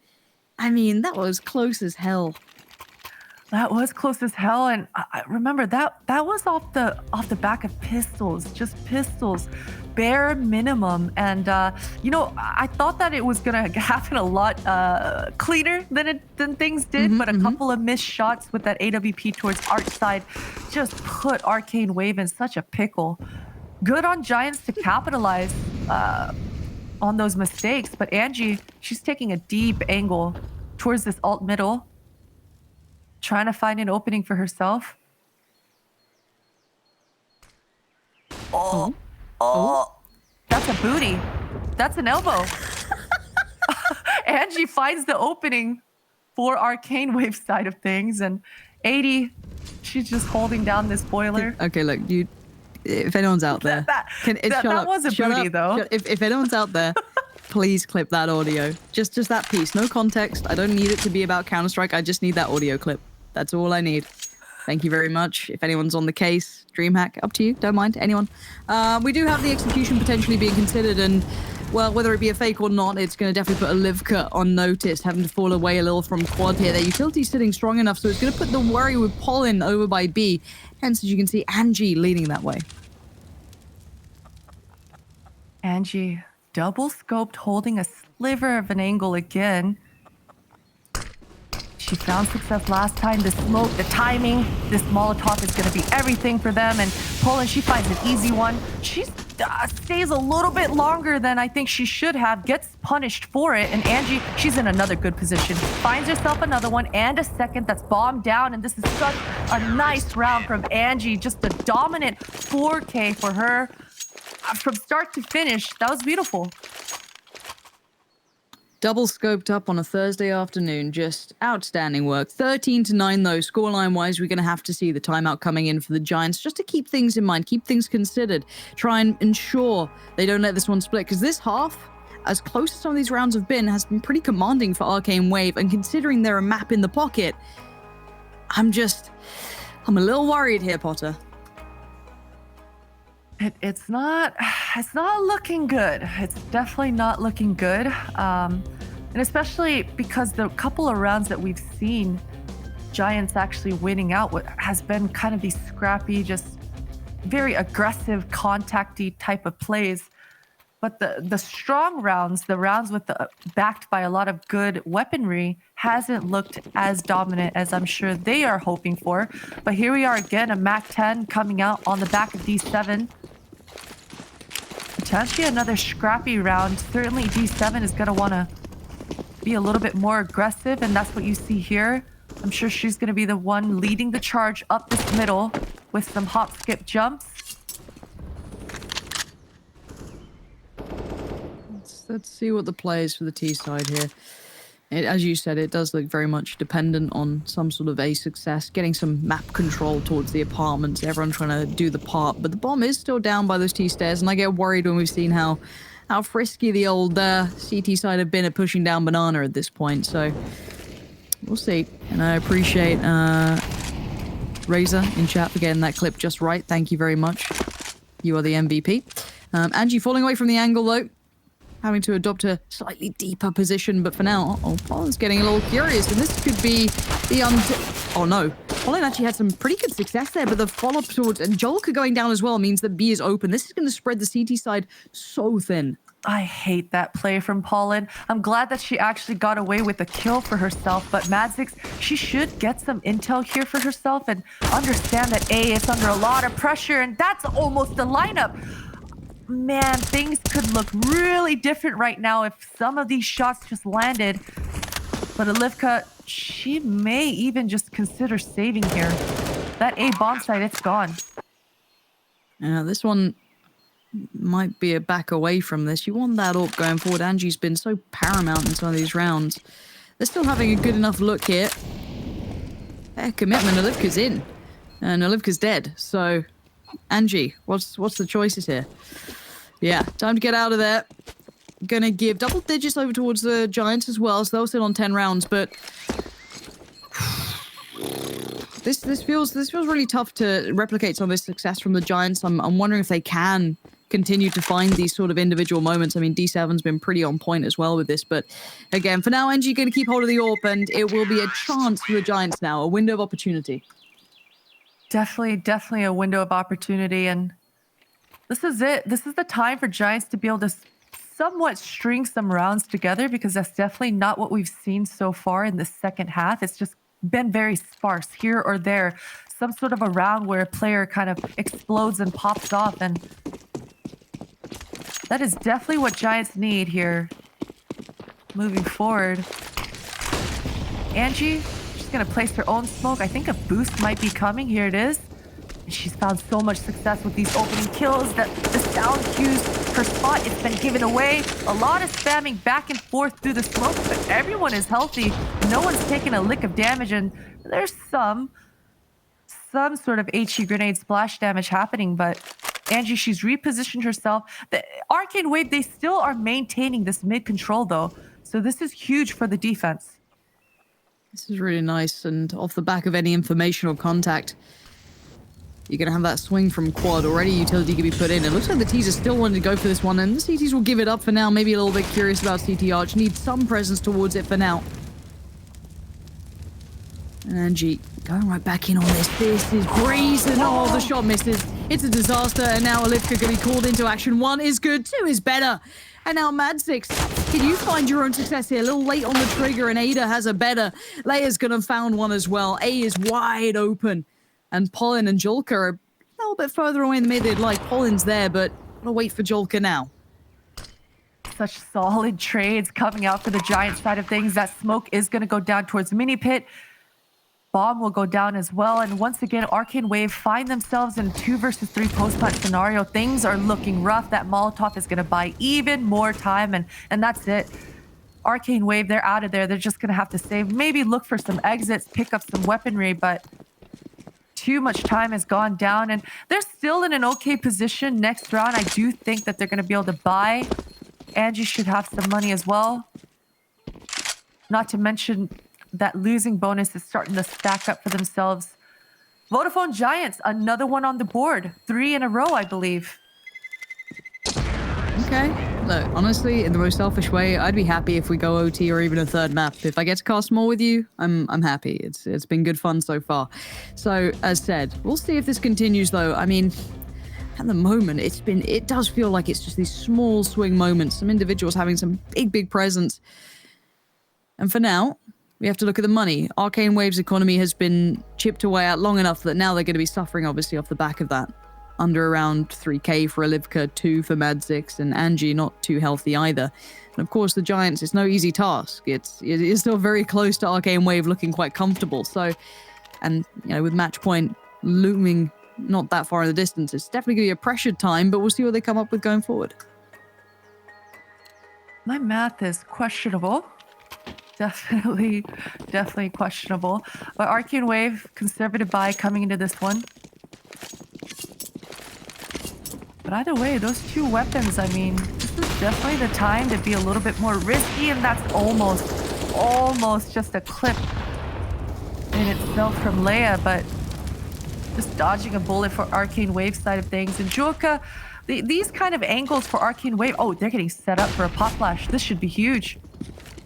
I mean, that was close as hell. That was close as hell, and I remember that was off the back of pistols, just pistols, bare minimum. And you know, I thought that it was gonna happen a lot cleaner than things did, but a couple of missed shots with that AWP towards Arch side just put Arcane Wave in such a pickle. Good on Giants to capitalize on those mistakes, but Angie, she's taking a deep angle towards this alt middle, trying to find an opening for herself. Oh, that's a booty. That's an elbow. Angie finds the opening for Arcane Wave side of things, and 80, she's just holding down this boiler. Okay, look, if anyone's out there, that was a booty, though. If anyone's out there, please clip that audio. Just that piece, no context. I don't need it to be about Counter-Strike. I just need that audio clip. That's all I need. Thank you very much. If anyone's on the case, DreamHack, up to you. Don't mind, anyone. We do have the execution potentially being considered, and, well, whether it be a fake or not, it's going to definitely put Olivka on notice, having to fall away a little from quad here. Their utility's sitting strong enough, so it's going to put the worry with Pollen over by B. Hence, as you can see, Angie leading that way. Angie, double scoped, holding a sliver of an angle again. She found success last time. The smoke, the timing, this Molotov is going to be everything for them. And Poland, she finds an easy one. She stays a little bit longer than I think she should have, gets punished for it. And Angie, she's in another good position. Finds herself another one and a second that's bombed down. And this is such a nice round from Angie. Just a dominant 4K for her from start to finish. That was beautiful. Double scoped up on a Thursday afternoon. Just outstanding work. 13-9 though. Scoreline wise, we're going to have to see the timeout coming in for the Giants just to keep things in mind, keep things considered. Try and ensure they don't let this one split, because this half, as close as some of these rounds have been, has been pretty commanding for Arcane Wave. And considering they're a map in the pocket, I'm a little worried here, Potter. It's not looking good. It's definitely not looking good. And especially because the couple of rounds that we've seen Giants actually winning out has been kind of these scrappy, just very aggressive, contacty type of plays. But the strong rounds, the rounds with the backed by a lot of good weaponry, hasn't looked as dominant as I'm sure they are hoping for. But here we are again, a MAC-10 coming out on the back of D7. Potentially another scrappy round. Certainly D7 is going to want to be a little bit more aggressive, and that's what you see here. I'm sure she's going to be the one leading the charge up this middle with some hop, skip, jumps. Let's see what the play is for the T side here. As you said, it does look very much dependent on some sort of a success, getting some map control towards the apartments, everyone trying to do the part. But the bomb is still down by those T stairs, and I get worried when we've seen how frisky the old CT side have been at pushing down Banana at this point. So we'll see. And I appreciate Razor in chat for getting that clip just right. Thank you very much. You are the MVP. Angie falling away from the angle though, having to adopt a slightly deeper position, but for now, Pollen's getting a little curious, and this could be the oh no. Pollen actually had some pretty good success there, but the follow-up towards and Jolka going down as well means that B is open. This is going to spread the CT side so thin. I hate that play from Pollen. I'm glad that she actually got away with a kill for herself, but Madzix, she should get some intel here for herself and understand that A is under a lot of pressure, and that's almost the lineup. Man, things could look really different right now if some of these shots just landed. But Olivka, she may even just consider saving here. That A bomb site, it's gone. Yeah, this one might be a back away from this. You want that AWP going forward. Angie's been so paramount in some of these rounds. They're still having a good enough look here. Their commitment, Olivka's in. And Olivka's dead, so... Angie, what's the choices here? Yeah, time to get out of there. Gonna give double digits over towards the Giants as well, so they'll sit on 10 rounds, but this feels really tough to replicate some of this success from the Giants. I'm wondering if they can continue to find these sort of individual moments. I mean, D7's been pretty on point as well with this, but again, for now, Angie gonna keep hold of the AWP, and it will be a chance for the Giants now, a window of opportunity. Definitely a window of opportunity, and this is it. This is the time for Giants to be able to somewhat string some rounds together, because that's definitely not what we've seen so far in the second half. It's just been very sparse here or there. Some sort of a round where a player kind of explodes and pops off, and that is definitely what Giants need here moving forward. Angie, she's going to place her own smoke. I think a boost might be coming. Here it is. And she's found so much success with these opening kills that the sound cues, her spot, it's been given away. A lot of spamming back and forth through the smoke, but everyone is healthy. No one's taken a lick of damage, and there's some sort of HE grenade splash damage happening, but Angie, she's repositioned herself. The Arcane Wave, they still are maintaining this mid control though. So this is huge for the defense. This is really nice, and off the back of any informational contact, you're going to have that swing from quad. Already utility can be put in. It looks like the T's are still wanting to go for this one, and the CTs will give it up for now. Maybe a little bit curious about CT Arch. Need some presence towards it for now. And Angie going right back in on this. This is brazen. Oh, the shot misses. It's a disaster, and now Olivka going to be called into action. 1 is good, 2 is better. And now Madzix, can you find your own success here? A little late on the trigger, and Ada has a better. Leia's gonna found one as well. A is wide open. And Pollen and Jolka are a little bit further away in the mid. They'd like Pollen's there, but gotta wait for Jolka now. Such solid trades coming out for the Giant side of things. That smoke is gonna go down towards Mini Pit. Bomb will go down as well, and once again, Arcane Wave find themselves in a 2 versus 3 post-plant scenario. Things are looking rough. That Molotov is going to buy even more time, and that's it. Arcane Wave, they're out of there. They're just going to have to save, maybe look for some exits, pick up some weaponry, but too much time has gone down, and they're still in an okay position next round. I do think that they're going to be able to buy. Angie should have some money as well. Not to mention that losing bonus is starting to stack up for themselves. Vodafone Giants, another one on the board. 3 in a row, I believe. Okay. Look, honestly, in the most selfish way, I'd be happy if we go OT or even a third map. If I get to cast more with you, I'm happy. It's been good fun so far. So, as said, we'll see if this continues though. I mean, at the moment, it does feel like it's just these small swing moments. Some individuals having some big presence. And for now, we have to look at the money. Arcane Wave's economy has been chipped away at long enough that now they're going to be suffering, obviously, off the back of that. Under around 3k for Olivka, 2 for Madzix, and Angie not too healthy either. And of course, the Giants, it's no easy task. It is still very close to Arcane Wave looking quite comfortable. So, and, you know, with match point looming not that far in the distance, it's definitely going to be a pressured time, but we'll see what they come up with going forward. My math is questionable. Definitely questionable. But Arcane Wave, conservative buy coming into this one. But either way, those two weapons, I mean, this is definitely the time to be a little bit more risky, and that's almost just a clip in itself from Leia, but just dodging a bullet for Arcane Wave side of things. And Juoka, these kind of angles for Arcane Wave, oh, they're getting set up for a pop flash. This should be huge.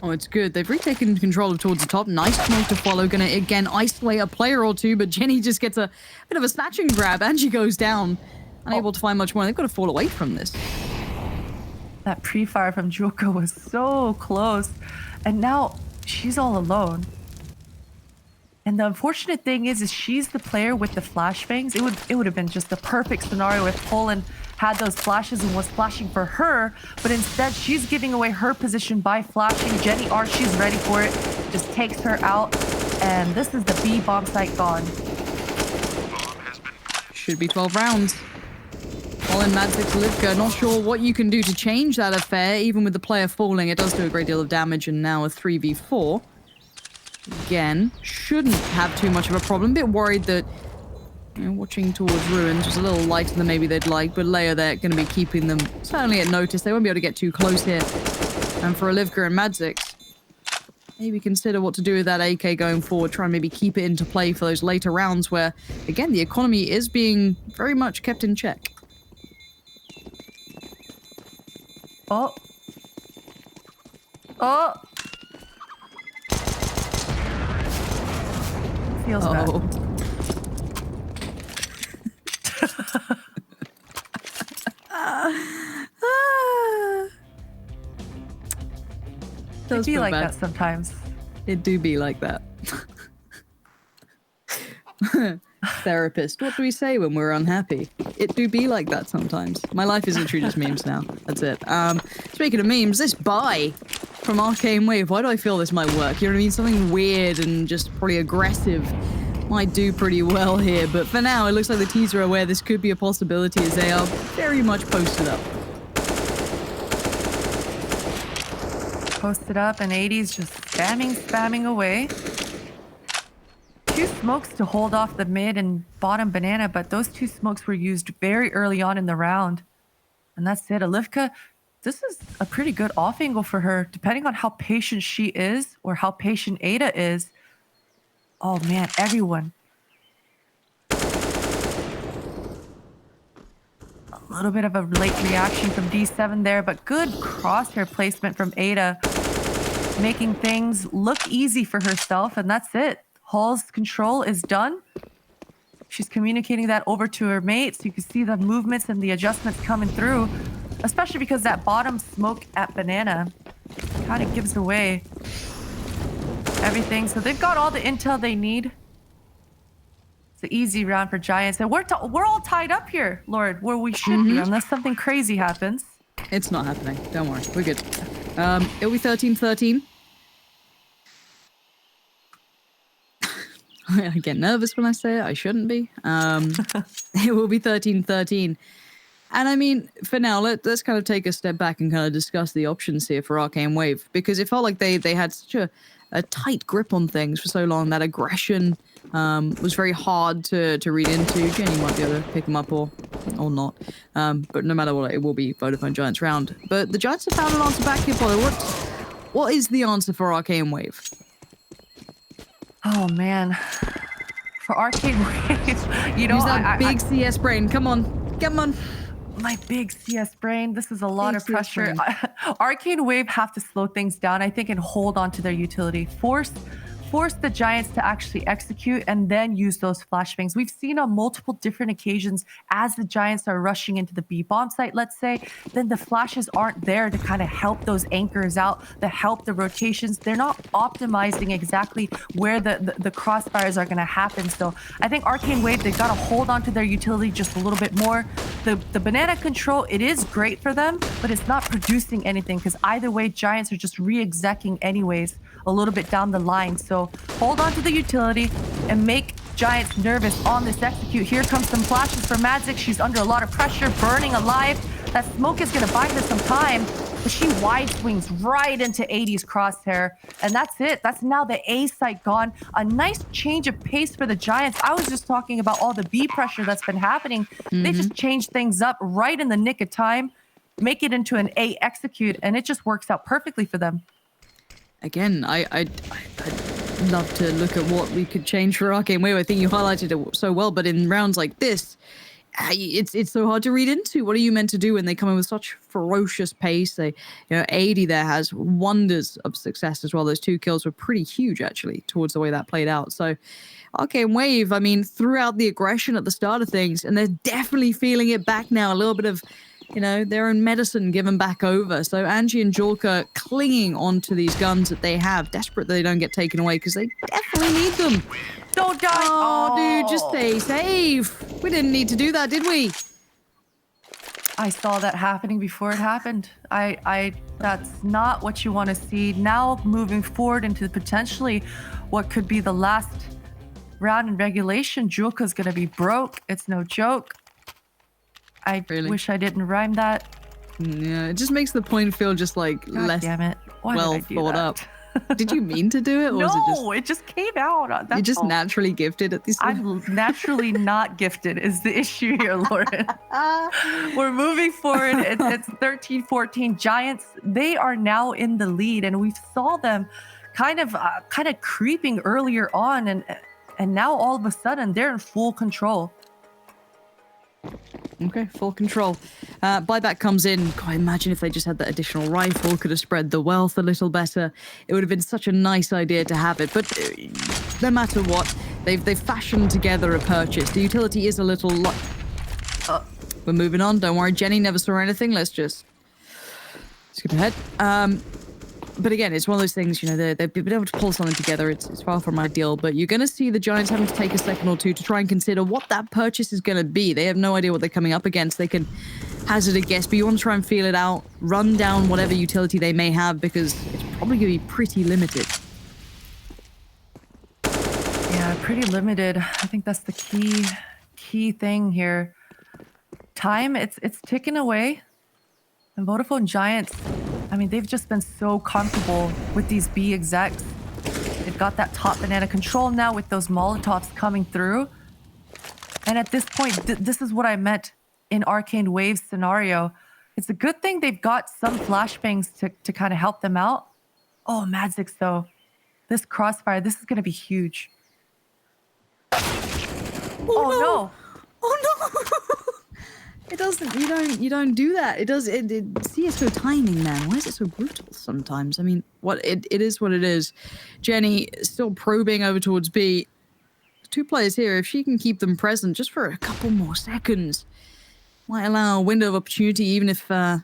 Oh, it's good. They've retaken control towards the top. Nice smoke to follow. Gonna, again, isolate a player or two, but Jenny just gets a bit of a snatching grab, and she goes down. Unable to find much more. They've got to fall away from this. That pre-fire from Juoka was so close. And now she's all alone. And the unfortunate thing is she's the player with the flashbangs. It would have been just the perfect scenario if Poland had those flashes and was flashing for her, but instead she's giving away her position by flashing. Jenny R, she's ready for it, just takes her out, and this is the B bomb site gone. Should be 12 rounds. All in Mad 6 Livka. Not sure what you can do to change that affair, even with the player falling. It does do a great deal of damage, and now a 3v4. Again, shouldn't have too much of a problem. Bit worried that, you know, watching towards ruins was a little lighter than maybe they'd like, but Leia, they're going to be keeping them certainly at notice. They won't be able to get too close here. And for Olivka and Madzix, maybe consider what to do with that AK going forward. Try and maybe keep it into play for those later rounds where, again, the economy is being very much kept in check. Oh. Oh. Feels bad. It'd be like that sometimes. It do be like that. Therapist, what do we say when we're unhappy? It do be like that sometimes. My life is literally just memes now. That's it. Speaking of memes, this buy from Arcane Wave, why do I feel this might work? You know what I mean? Something weird and just probably aggressive might do pretty well here. But for now, it looks like the T's are aware this could be a possibility as they are very much posted up. Posted up, and 80's just spamming away. Two smokes to hold off the mid and bottom banana, but those two smokes were used very early on in the round. And that's it. Olivka, this is a pretty good off angle for her, depending on how patient she is or how patient Ada is. Oh man, everyone. A little bit of a late reaction from D7 there, but good crosshair placement from Ada, making things look easy for herself, and that's it. Hall's control is done. She's communicating that over to her mates. You can see the movements and the adjustments coming through, especially because that bottom smoke at banana kind of gives away everything. So they've got all the intel they need. It's an easy round for Giants. And we're all tied up here, Lord, where we should be, unless something crazy happens. It's not happening. Don't worry. We're good. It'll be 13-13. I get nervous when I say it. I shouldn't be. It will be 13-13. And I mean, for now, let's kind of take a step back and kind of discuss the options here for Arcane Wave. Because it felt like they had such a tight grip on things for so long. That aggression was very hard to read into. Jenny might be able to pick them up or not. But no matter what, it will be Vodafone Giants round. But the Giants have found an answer back here, Polly. What is the answer for Arcane Wave? Oh man, for Arcane Wave, you know, use that big CS brain. Come on. My big CS brain. This is a lot of pressure. Arcane Wave have to slow things down, I think, and hold on to their utility. Force the Giants to actually execute and then use those flashbangs. We've seen on multiple different occasions as the Giants are rushing into the B bomb site, let's say, then the flashes aren't there to kind of help those anchors out, to help the rotations. They're not optimizing exactly where the crossfires are going to happen. So I think Arcane Wave, they've got to hold on to their utility just a little bit more. The banana control, it is great for them, but it's not producing anything because either way, Giants are just re-execing anyways a little bit down the line. So hold on to the utility and make Giants nervous on this execute. Here comes some flashes for Madzik. She's under a lot of pressure, burning alive. That smoke is going to buy her some time. She wide swings right into 80's crosshair, and that's it. That's now the A site gone. A nice change of pace for the Giants. I was just talking about all the B pressure that's been happening. They just changed things up right in the nick of time, make it into an A execute, and it just works out perfectly for them. Again, I'd love to look at what we could change for Arcane Wave. I think you highlighted it so well, but in rounds like this, it's so hard to read into. What are you meant to do when they come in with such ferocious pace? They, 80 there has wonders of success as well. Those 2 kills were pretty huge, actually, towards the way that played out. So Arcane Wave, I mean, throughout the aggression at the start of things, and they're definitely feeling it back now. A little bit of, their own medicine given back over. So Angie and Jorka clinging onto these guns that they have, desperate that they don't get taken away because they definitely need them. Don't die! Oh, dude, just stay safe. We didn't need to do that, did we? I saw that happening before it happened. That's not what you want to see. Now moving forward into potentially what could be the last round in regulation, Julka's gonna be broke. It's no joke. I wish I didn't rhyme that. Yeah, it just makes the point feel just like God less damn it. Why well did I do thought that? up. Did you mean to do it? Or No, was it just came out. That's you're just all. naturally gifted at these things? I'm naturally not gifted is the issue here, Lauren. We're moving forward. It's 13-14. Giants, they are now in the lead, and we saw them kind of creeping earlier on, and now all of a sudden they're in full control. Okay, full control. Buyback comes in. God, imagine if they just had that additional rifle, could have spread the wealth a little better. It would have been such a nice idea to have it. But no matter what, they've fashioned together a purchase. The utility is a little... We're moving on. Don't worry, Jenny never saw anything. Let's just skip ahead. But again, it's one of those things, they've been able to pull something together. It's far from ideal, but you're going to see the Giants having to take a second or two to try and consider what that purchase is going to be. They have no idea what they're coming up against. They can hazard a guess, but you want to try and feel it out, run down whatever utility they may have, because it's probably going to be pretty limited. Yeah, pretty limited. I think that's the key thing here. Time, it's ticking away. And Vodafone Giants, I mean, they've just been so comfortable with these B execs. They've got that top banana control now with those Molotovs coming through. And at this point, this is what I meant in Arcane Wave's scenario. It's a good thing they've got some flashbangs to kind of help them out. Oh, Madzix, though. This crossfire, this is going to be huge. Oh, no. Oh, no. It doesn't, you don't do that. It does, CSGO timing, man. Why is it so brutal sometimes? I mean, it is what it is. Jenny still probing over towards B. 2 players here, if she can keep them present just for a couple more seconds, might allow a window of opportunity, even if, I'm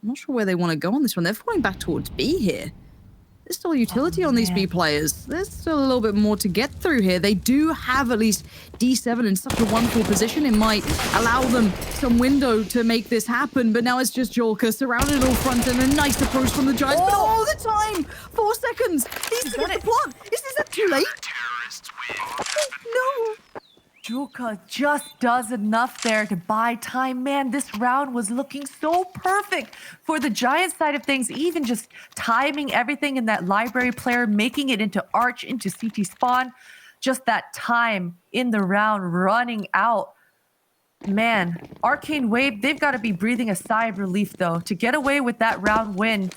not sure where they want to go on this one. They're falling back towards B here. There's still utility on these B players. There's still a little bit more to get through here. They do have at least D7 in such a wonderful position. It might allow them some window to make this happen, but now it's just Jorka surrounded all front and a nice approach from the Giants. But all the time, 4 seconds. These to get the plot. Is that too late? Terrorists win. No. Julka just does enough there to buy time. Man, this round was looking so perfect for the Giants side of things, even just timing everything in that library player, making it into Arch, into CT spawn. Just that time in the round running out. Man, Arcane Wave, they've got to be breathing a sigh of relief, though. To get away with that round win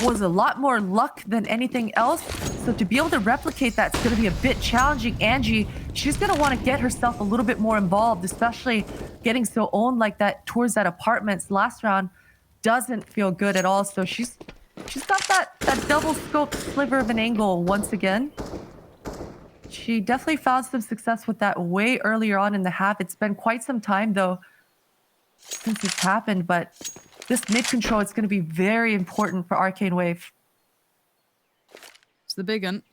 was a lot more luck than anything else. So to be able to replicate that's going to be a bit challenging. Angie, she's going to want to get herself a little bit more involved, especially getting so owned like that towards that apartments last round doesn't feel good at all. So she's got that double scope sliver of an angle once again. She definitely found some success with that way earlier on in the half. It's been quite some time, though, since it's happened, but this mid control is going to be very important for Arcane Wave. It's the big one.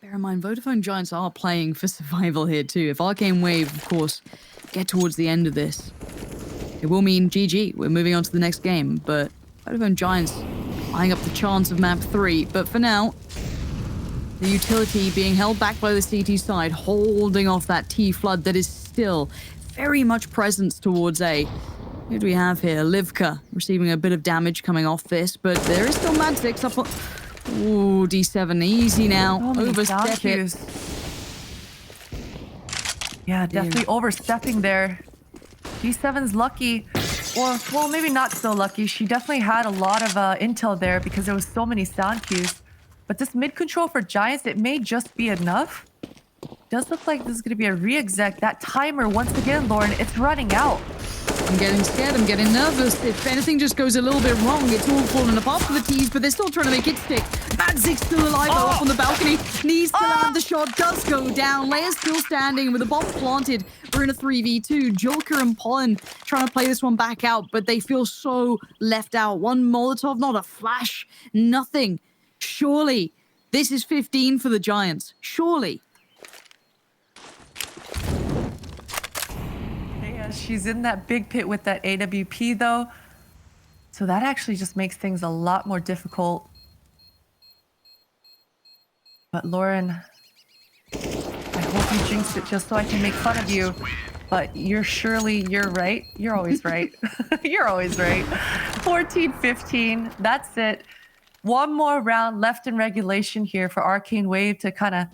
Bear in mind, Vodafone Giants are playing for survival here too. If Arcane Wave, of course, get towards the end of this, it will mean GG. We're moving on to the next game, but Vodafone Giants eyeing up the chance of map 3. But for now, the utility being held back by the CT side, holding off that T flood that is still very much presence towards A. Who do we have here? Livka receiving a bit of damage coming off this, but there is still Mad 6 up on... Ooh, D7 easy now. So many Overstep down it. cues. Yeah, definitely overstepping there. D7's lucky. Or, well, maybe not so lucky. She definitely had a lot of intel there because there was so many sound cues. But this mid control for Giants, it may just be enough. Does look like this is going to be a re-exec. That timer, once again, Lauren, it's running out. I'm getting scared. I'm getting nervous. If anything just goes a little bit wrong, it's all falling apart for the T's, but they're still trying to make it stick. Mad Zig's still alive up on the balcony. Needs to land the shot. Does go down. Leia's still standing with the bomb planted. We're in a 3v2. Joker and Pollen trying to play this one back out, but they feel so left out. One Molotov, not a flash, nothing. Surely this is 15 for the Giants. Surely. She's in that big pit with that AWP though. So that actually just makes things a lot more difficult. But Lauren, I hope you jinxed it just so I can make fun of you. But you're right. You're always right. You're always right. 14-15, that's it. One more round left in regulation here for Arcane Wave to kind of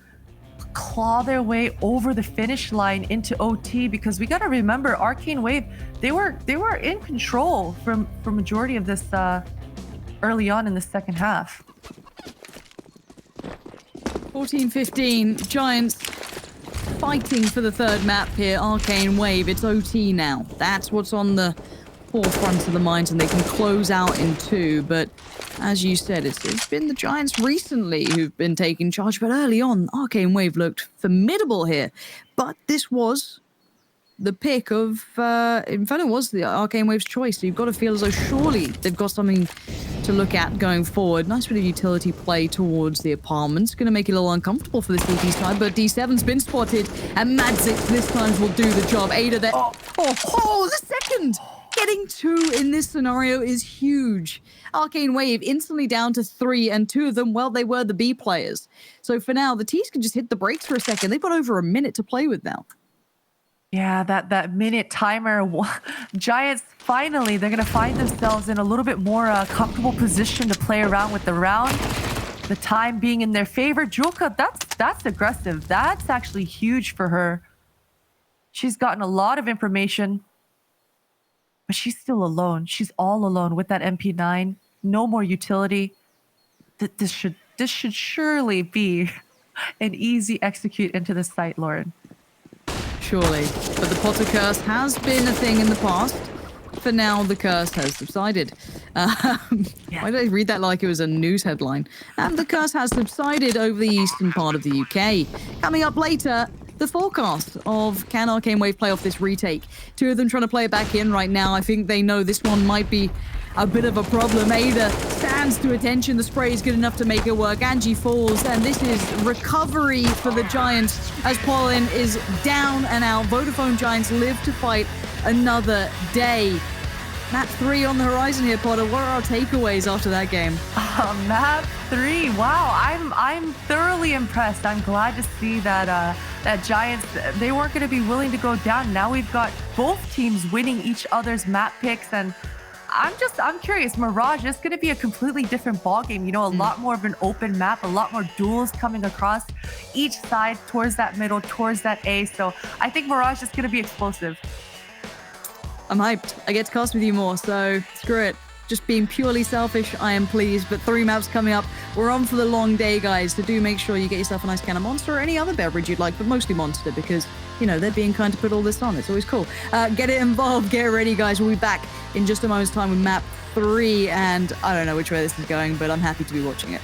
claw their way over the finish line into OT, because we got to remember Arcane Wave, they were in control for majority of this early on in the second half. 14-15, Giants fighting for the third map here, Arcane Wave. It's OT now. That's what's on the forefront of the minds, and they can close out in 2. But as you said, it's been the Giants recently who've been taking charge. But early on, Arcane Wave looked formidable here. But this was the pick of Inferno, was the Arcane Wave's choice. So you've got to feel as though surely they've got something to look at going forward. Nice bit of utility play towards the apartments. Going to make it a little uncomfortable for this DT side, but D7's been spotted, and Madzix this time will do the job. Ada there. Oh, the second! Getting 2 in this scenario is huge. Arcane Wave instantly down to 3, and 2 of them, well, they were the B players. So for now, the T's can just hit the brakes for a second. They've got over a minute to play with now. Yeah, that minute timer. Giants, finally, they're going to find themselves in a little bit more comfortable position to play around with the round. The time being in their favor. Joka, that's aggressive. That's actually huge for her. She's gotten a lot of information, but she's still alone. She's all alone with that MP9. No more utility. This should surely be an easy execute into the site, Lauren. Surely. But the Potter curse has been a thing in the past. For now, the curse has subsided. Why did I read that like it was a news headline? And the curse has subsided over the eastern part of the UK. Coming up later, the forecast of can Arcane Wave play off this retake. 2 of them trying to play it back in right now. I think they know this one might be a bit of a problem. Ada stands to attention. The spray is good enough to make it work. Angie falls, and this is recovery for the Giants as Pollen is down and out. Vodafone Giants live to fight another day. Map 3 on the horizon here, Potter. What are our takeaways after that game? Map 3. Wow, I'm thoroughly impressed. I'm glad to see that that Giants, they weren't going to be willing to go down. Now we've got both teams winning each other's map picks, and I'm curious. Mirage is going to be a completely different ballgame. You know, a lot more of an open map, a lot more duels coming across each side towards that middle, towards that A. So I think Mirage is going to be explosive. I'm hyped. I get to cast with you more, so screw it. Just being purely selfish, I am pleased. But 3 maps coming up. We're on for the long day, guys. So do make sure you get yourself a nice can of Monster or any other beverage you'd like, but mostly Monster because, you know, they're being kind to put all this on. It's always cool. Get it involved. Get ready, guys. We'll be back in just a moment's time with map 3. And I don't know which way this is going, but I'm happy to be watching it.